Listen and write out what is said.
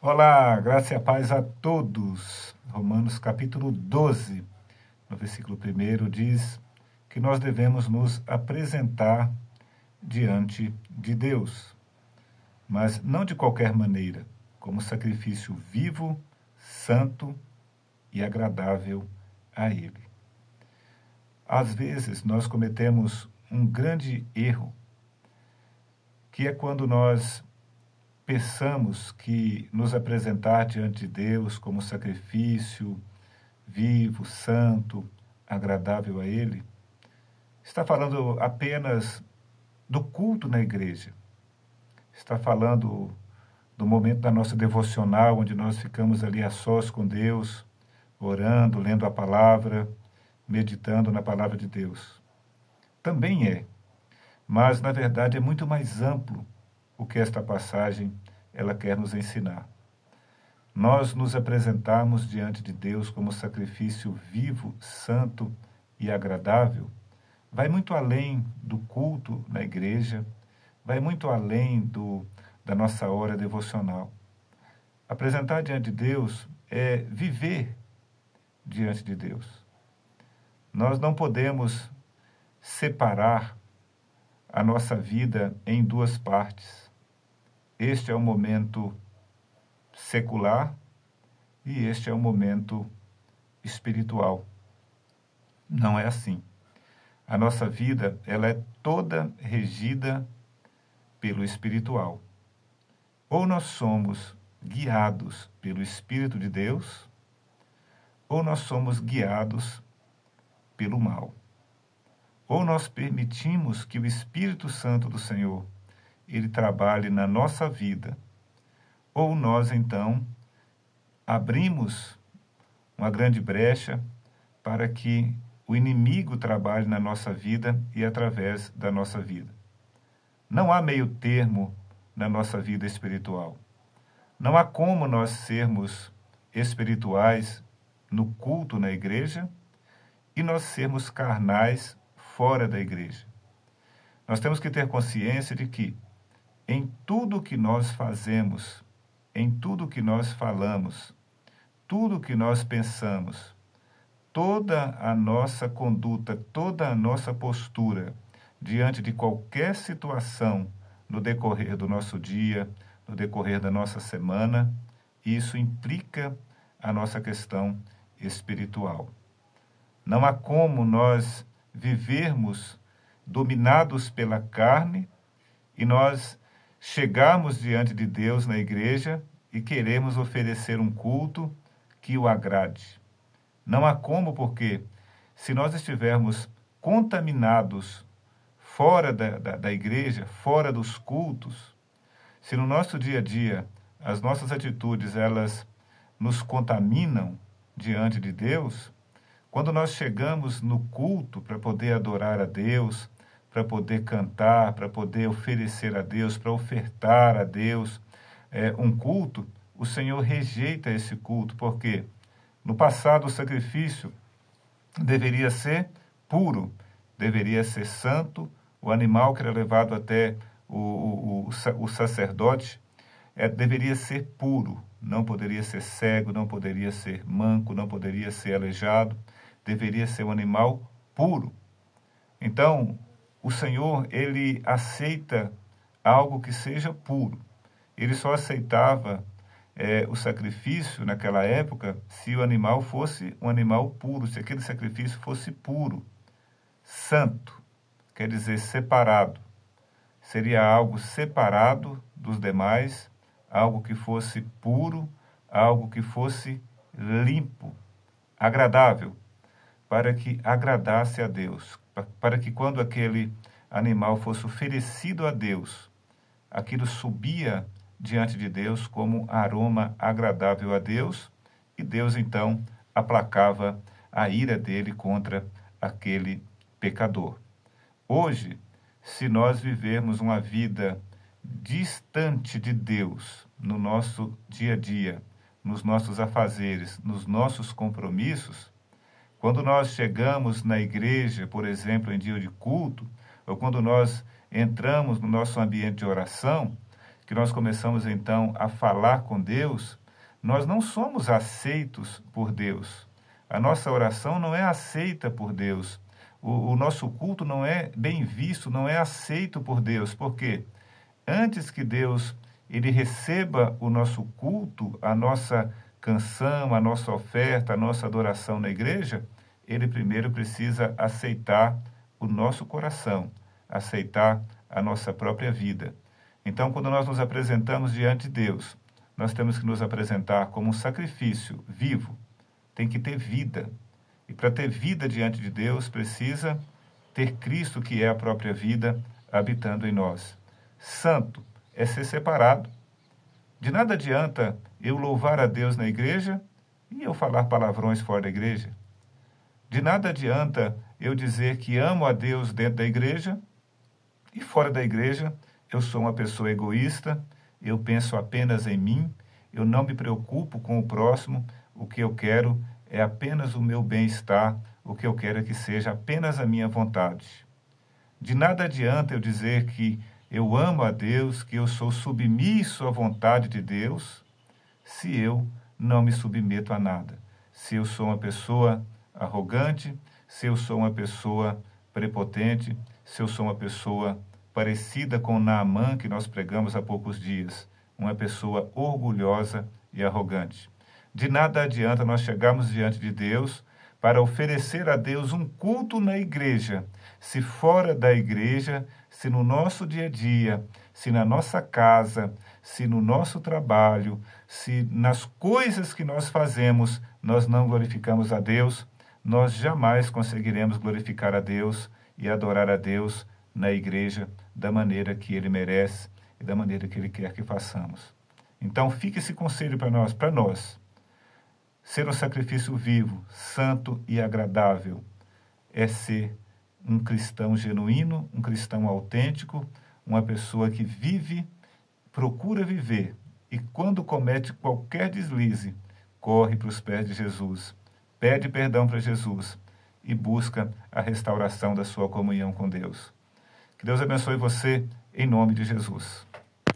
Olá, graça e a paz a todos. Romanos capítulo 12, no versículo 1 diz que nós devemos nos apresentar diante de Deus, mas não de qualquer maneira, como sacrifício vivo, santo e agradável a Ele. Às vezes nós cometemos um grande erro, que é quando nós pensamos que nos apresentar diante de Deus como sacrifício vivo, santo, agradável a Ele, está falando apenas do culto na igreja. Está falando do momento da nossa devocional, onde nós ficamos ali a sós com Deus, orando, lendo a palavra, meditando na palavra de Deus. Também é, mas na verdade é muito mais amplo o que esta passagem ela quer nos ensinar. Nós nos apresentarmos diante de Deus como sacrifício vivo, santo e agradável, vai muito além do culto na igreja, vai muito além da nossa hora devocional. Apresentar diante de Deus é viver diante de Deus. Nós não podemos separar a nossa vida em duas partes. Este é o momento secular e este é o momento espiritual. Não é assim. A nossa vida, ela é toda regida pelo espiritual. Ou nós somos guiados pelo Espírito de Deus, ou nós somos guiados pelo mal. Ou nós permitimos que o Espírito Santo do Senhor, ele trabalhe na nossa vida, ou nós, então, abrimos uma grande brecha para que o inimigo trabalhe na nossa vida e através da nossa vida. Não há meio termo na nossa vida espiritual. Não há como nós sermos espirituais no culto na igreja e nós sermos carnais fora da igreja. Nós temos que ter consciência de que em tudo que nós fazemos, em tudo que nós falamos, tudo que nós pensamos, toda a nossa conduta, toda a nossa postura diante de qualquer situação no decorrer do nosso dia, no decorrer da nossa semana, isso implica a nossa questão espiritual. Não há como nós vivermos dominados pela carne e nós chegarmos diante de Deus na igreja e queremos oferecer um culto que o agrade. Não há como, porque se nós estivermos contaminados fora da igreja, fora dos cultos, se no nosso dia a dia as nossas atitudes elas nos contaminam diante de Deus, quando nós chegamos no culto para poder adorar a Deus, para poder cantar, para poder oferecer a Deus, para ofertar a Deus um culto, o Senhor rejeita esse culto, porque no passado o sacrifício deveria ser puro, deveria ser santo, o animal que era levado até o sacerdote deveria ser puro, não poderia ser cego, não poderia ser manco, não poderia ser aleijado, deveria ser um animal puro. Então, o Senhor, ele aceita algo que seja puro. Ele só aceitava o sacrifício naquela época se o animal fosse um animal puro, se aquele sacrifício fosse puro, santo, quer dizer separado. Seria algo separado dos demais, algo que fosse puro, algo que fosse limpo, agradável, para que agradasse a Deus, para que quando aquele animal fosse oferecido a Deus, aquilo subia diante de Deus como aroma agradável a Deus, e Deus então aplacava a ira dele contra aquele pecador. Hoje, se nós vivermos uma vida distante de Deus no nosso dia a dia, nos nossos afazeres, nos nossos compromissos, quando nós chegamos na igreja, por exemplo, em dia de culto, ou quando nós entramos no nosso ambiente de oração, que nós começamos então a falar com Deus, nós não somos aceitos por Deus. A nossa oração não é aceita por Deus. O nosso culto não é bem visto, não é aceito por Deus. Por quê? Antes que Deus ele receba o nosso culto, a nossa canção, a nossa oferta, a nossa adoração na igreja, ele primeiro precisa aceitar o nosso coração, aceitar a nossa própria vida. Então, quando nós nos apresentamos diante de Deus, nós temos que nos apresentar como um sacrifício vivo. Tem que ter vida. E para ter vida diante de Deus, precisa ter Cristo, que é a própria vida, habitando em nós. Santo é ser separado. De nada adianta eu louvar a Deus na igreja e eu falar palavrões fora da igreja. De nada adianta eu dizer que amo a Deus dentro da igreja e fora da igreja eu sou uma pessoa egoísta, eu penso apenas em mim, eu não me preocupo com o próximo, o que eu quero é apenas o meu bem-estar, o que eu quero é que seja apenas a minha vontade. De nada adianta eu dizer que eu amo a Deus, que eu sou submisso à vontade de Deus, se eu não me submeto a nada. Se eu sou uma pessoa arrogante, se eu sou uma pessoa prepotente, se eu sou uma pessoa parecida com Naamã, que nós pregamos há poucos dias, uma pessoa orgulhosa e arrogante. De nada adianta nós chegarmos diante de Deus para oferecer a Deus um culto na igreja, se fora da igreja, se no nosso dia a dia, se na nossa casa, se no nosso trabalho, se nas coisas que nós fazemos, nós não glorificamos a Deus, nós jamais conseguiremos glorificar a Deus e adorar a Deus na igreja da maneira que Ele merece e da maneira que Ele quer que façamos. Então, fique esse conselho para nós. Ser um sacrifício vivo, santo e agradável é ser um cristão genuíno, um cristão autêntico, uma pessoa que vive, procura viver e quando comete qualquer deslize, corre para os pés de Jesus, pede perdão para Jesus e busca a restauração da sua comunhão com Deus. Que Deus abençoe você em nome de Jesus.